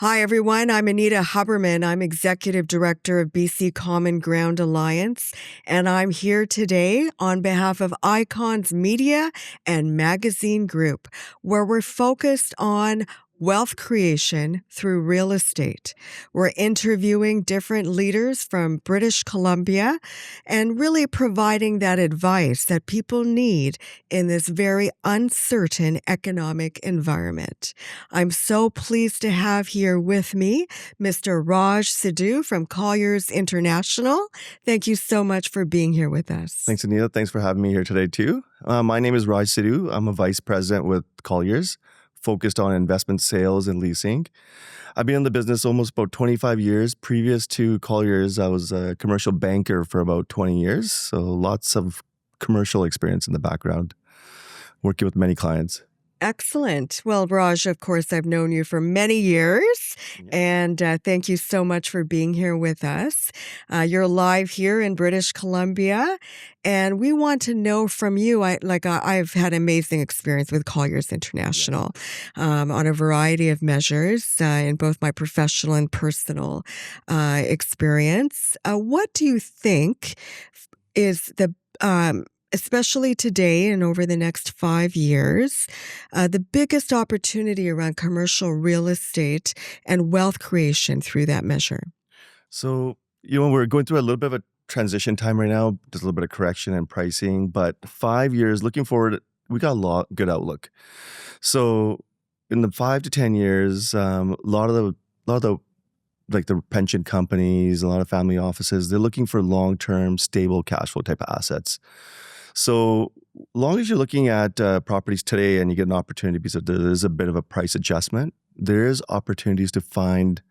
Hi, everyone. I'm Anita Huberman. I'm Executive Director of BC Common Ground Alliance, and I'm here today on behalf of Icons Media and Magazine Group, where we're focused on wealth creation through real estate. We're interviewing different leaders from British Columbia and really providing that advice that people need in this very uncertain economic environment. I'm so pleased to have here with me Mr. Raj Sidhu from Colliers International. Thank you so much for being here with us. Thanks, Anita. Thanks for having me here today, too. My name is Raj Sidhu. I'm a vice president with Colliers, focused on investment sales and leasing. I've been in the business almost about 25 years. Previous to Colliers, I was a commercial banker for about 20 years. So lots of commercial experience in the background, working with many clients. Excellent. Well, Raj, of course, I've known you for many years, and thank you so much for being here with us. You're live here in British Columbia, and we want to know from you. I've had amazing experience with Colliers International on a variety of measures in both my professional and personal experience. What do you think is the especially today and over the next 5 years, the biggest opportunity around commercial real estate and wealth creation through that measure? So, we're going through a little bit of a transition time right now. There's a little bit of correction in pricing, but 5 years, looking forward, we got a good outlook. So in the 5 to 10 years, a lot of the like the pension companies, a lot of family offices, they're looking for long-term, stable cash flow type of assets. So long as you're looking at properties today and you get an opportunity because there is a bit of a price adjustment, there is opportunities to find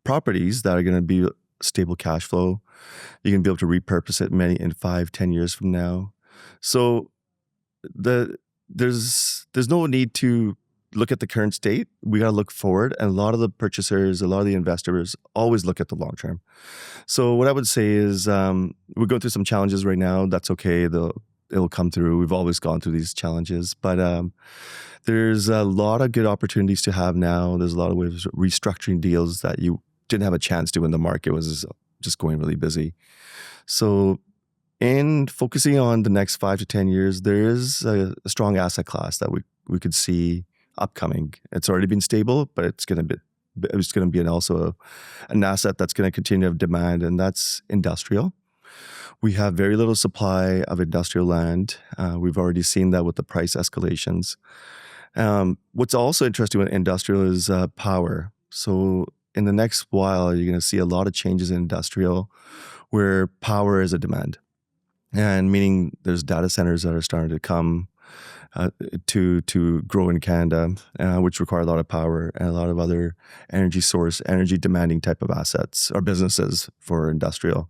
properties that are going to be stable cash flow. You're going to be able to repurpose it in 5, 10 years from now. So there's no need to look at the current state. We got to look forward. And a lot of the purchasers, a lot of the investors always look at the long term. So what I would say is we're going through some challenges right now. That's okay. It'll come through. We've always gone through these challenges, but there's a lot of good opportunities to have now. There's a lot of ways of restructuring deals that you didn't have a chance to when the market was just going really busy. So in focusing on the next 5 to 10 years, there is a strong asset class that we could see upcoming. It's already been stable, but it's going to be also an asset that's going to continue to have demand, and that's industrial. We have very little supply of industrial land. We've already seen that with the price escalations. What's also interesting with industrial is power. So in the next while, you're going to see a lot of changes in industrial where power is a demand. And meaning there's data centers that are starting to come to grow in Canada, which require a lot of power and a lot of other energy demanding type of assets or businesses for industrial.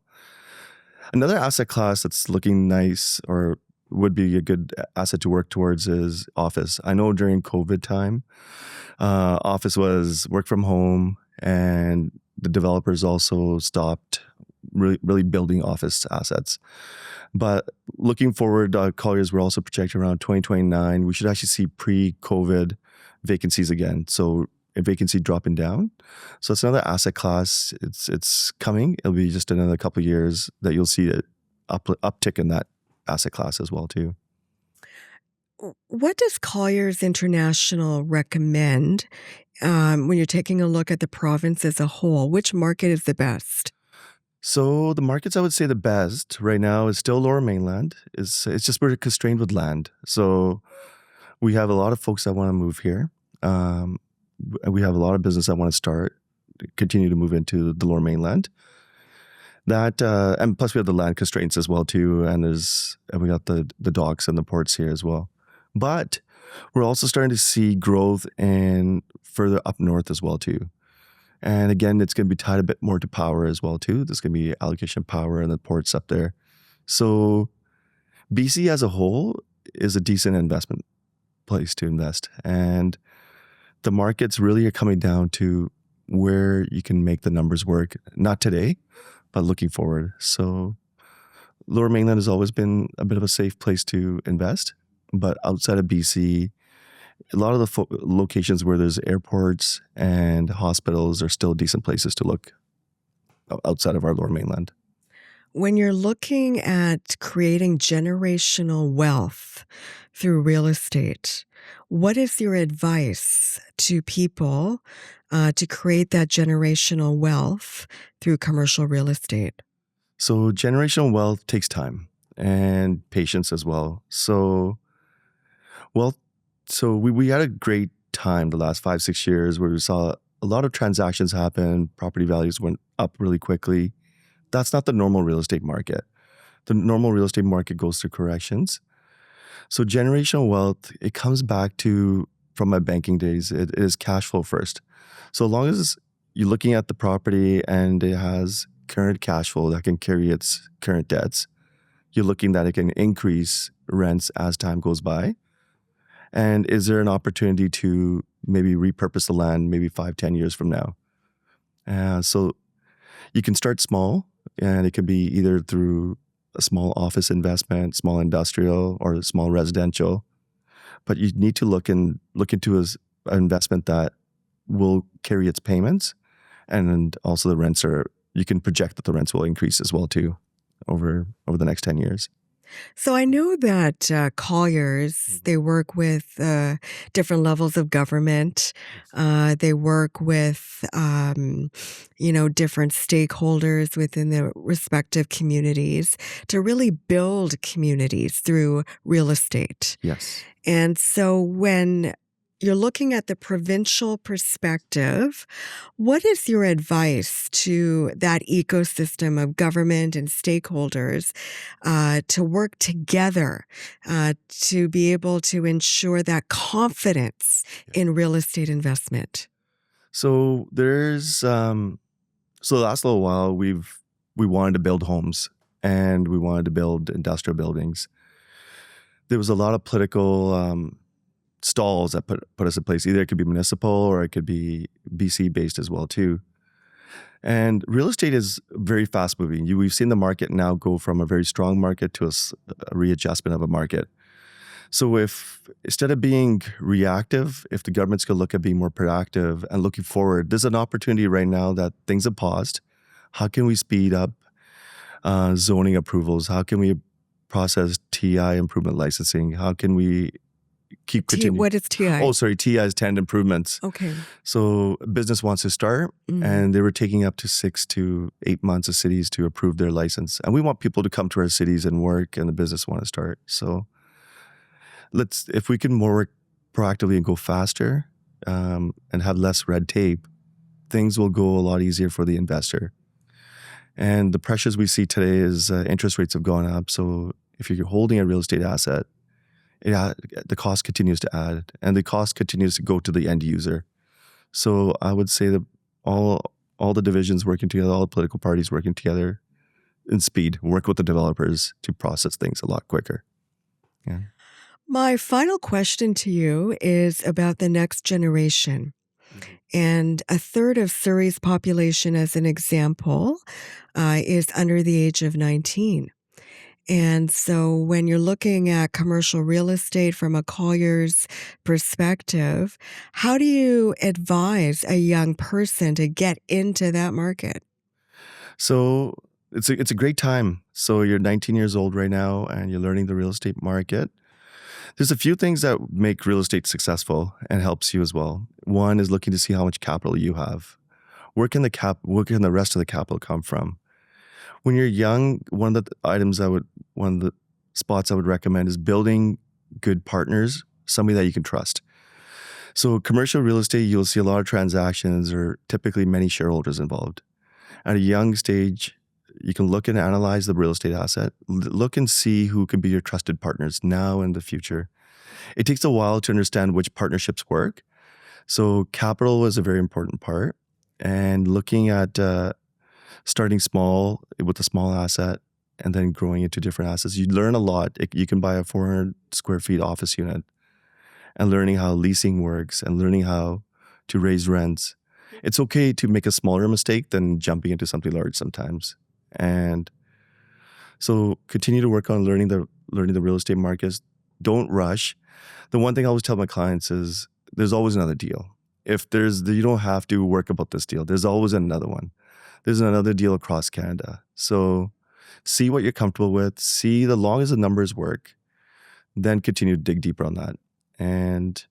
Another asset class that's looking nice or would be a good asset to work towards is office. I know during COVID time, office was work from home, and the developers also stopped really building office assets. But looking forward, Colliers, we're also projecting around 2029, we should actually see pre-COVID vacancies again. So a vacancy dropping down. So it's another asset class. It's coming. It'll be just another couple of years that you'll see an uptick in that asset class as well too. What does Colliers International recommend when you're taking a look at the province as a whole? Which market is the best? So the markets I would say the best right now is still Lower Mainland. It's just we're constrained with land. So we have a lot of folks that want to move here. We have a lot of business that want to continue to move into the Lower Mainland. And plus we have the land constraints as well too, and we got the docks and the ports here as well. But we're also starting to see growth in further up north as well too. And again, it's going to be tied a bit more to power as well too. There's going to be allocation of power and the ports up there. So BC as a whole is a decent investment place to invest, and the markets really are coming down to where you can make the numbers work. Not today, but looking forward. So Lower Mainland has always been a bit of a safe place to invest, but outside of BC, A lot of the locations where there's airports and hospitals are still decent places to look outside of our Lower Mainland. When you're looking at creating generational wealth through real estate, what is your advice to people to create that generational wealth through commercial real estate? So generational wealth takes time and patience as well. Well, we had a great time the last 5-6 years where we saw a lot of transactions happen. Property values went up really quickly. That's not the normal real estate market. The normal real estate market goes through corrections. So generational wealth, it comes back to, from my banking days, it is cash flow first. So as long as you're looking at the property and it has current cash flow that can carry its current debts, you're looking that it can increase rents as time goes by. And is there an opportunity to maybe repurpose the land maybe 5-10 years from now? So you can start small, and it could be either through a small office investment, small industrial, or small residential. But you need to look into an investment that will carry its payments, and also the rents you can project that the rents will increase as well too over the next 10 years. So I know that Colliers, they work with different levels of government. They work with, different stakeholders within the respective communities to really build communities through real estate. Yes. And so when you're looking at the provincial perspective, what is your advice to that ecosystem of government and stakeholders to work together to be able to ensure that confidence in real estate investment? So there's so the last little while we wanted to build homes and we wanted to build industrial buildings. There was a lot of political stalls that put us in place. Either it could be municipal or it could be BC based as well too. And real estate is very fast moving. We've seen the market now go from a very strong market to a readjustment of a market. So if instead of being reactive, if the government's going to look at being more proactive and looking forward, there's an opportunity right now that things have paused. How can we speed up zoning approvals? How can we process TI improvement licensing? How can we keep continuing? What is TI? Oh, sorry, TI is tenant improvements. Okay. So a business wants to start, and they were taking up to 6 to 8 months of cities to approve their license. And we want people to come to our cities and work, and the business want to start. So if we can more work proactively and go faster and have less red tape, things will go a lot easier for the investor. And the pressures we see today is interest rates have gone up. So if you're holding a real estate asset, the cost continues to add, and the cost continues to go to the end user. So I would say that all the divisions working together, all the political parties working together in speed, work with the developers to process things a lot quicker. Yeah. My final question to you is about the next generation. And a third of Surrey's population, as an example, is under the age of 19. And so when you're looking at commercial real estate from a Colliers perspective, how do you advise a young person to get into that market? So it's a great time. So you're 19 years old right now and you're learning the real estate market. There's a few things that make real estate successful and helps you as well. One is looking to see how much capital you have. Where can the rest of the capital come from? When you're young, one of the spots I would recommend is building good partners, somebody that you can trust. So commercial real estate, you'll see a lot of transactions or typically many shareholders involved. At a young stage, you can look and analyze the real estate asset, look and see who can be your trusted partners now and the future. It takes a while to understand which partnerships work. So capital is a very important part, and looking at starting small with a small asset and then growing into different assets. You learn a lot. You can buy a 400 square feet office unit and learning how leasing works and learning how to raise rents. It's okay to make a smaller mistake than jumping into something large sometimes. And so continue to work on learning the real estate markets. Don't rush. The one thing I always tell my clients is there's always another deal. You don't have to work about this deal. There's always another one. There's another deal across Canada. So see what you're comfortable with. See, the long as the numbers work, then continue to dig deeper on that. And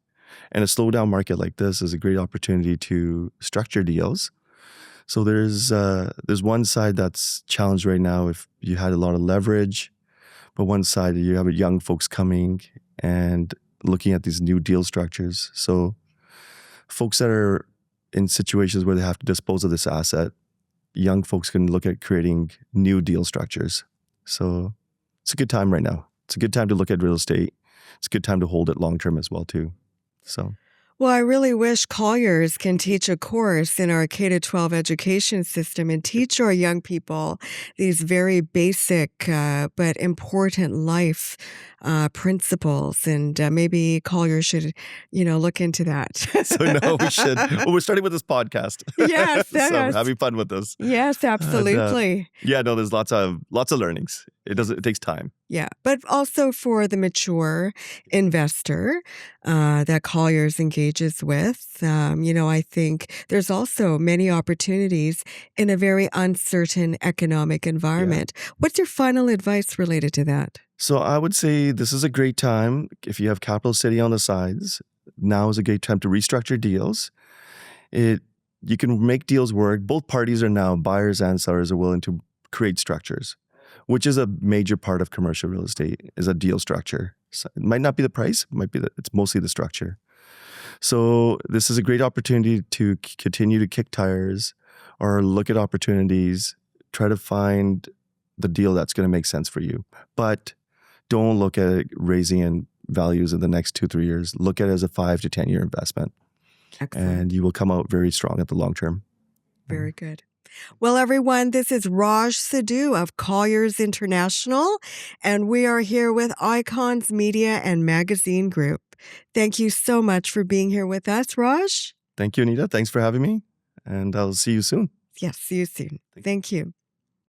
a slowdown market like this is a great opportunity to structure deals. So there's one side that's challenged right now if you had a lot of leverage, but one side you have young folks coming and looking at these new deal structures. So folks that are in situations where they have to dispose of this asset, young folks can look at creating new deal structures. So it's a good time right now. It's a good time to look at real estate. It's a good time to hold it long term as well too. So. Well, I really wish Colliers can teach a course in our K-12 education system and teach our young people these very basic but important life principles. And maybe Colliers should, look into that. So no, we should. Well, we're starting with this podcast. Yes, So yes. having fun with this. Yes, absolutely. There's lots of learnings. It takes time. Yeah, but also for the mature investor that Colliers engages with, I think there's also many opportunities in a very uncertain economic environment. What's your final advice related to that? So I would say this is a great time. If you have capital sitting on the sides, now is a great time to restructure deals. You can make deals work. Both parties are now, buyers and sellers, are willing to create structures, which is a major part of commercial real estate, is a deal structure. So it might not be the price, it's mostly the structure. So this is a great opportunity to continue to kick tires or look at opportunities, try to find the deal that's going to make sense for you. But don't look at it raising in values in the next 2-3 years. Look at it as a 5 to 10 year investment. Excellent. And you will come out very strong at the long term. Very good. Well, everyone, this is Raj Sidhu of Colliers International, and we are here with Icons Media and Magazine Group. Thank you so much for being here with us, Raj. Thank you, Anita. Thanks for having me, and I'll see you soon. Yes, see you soon. Thank you.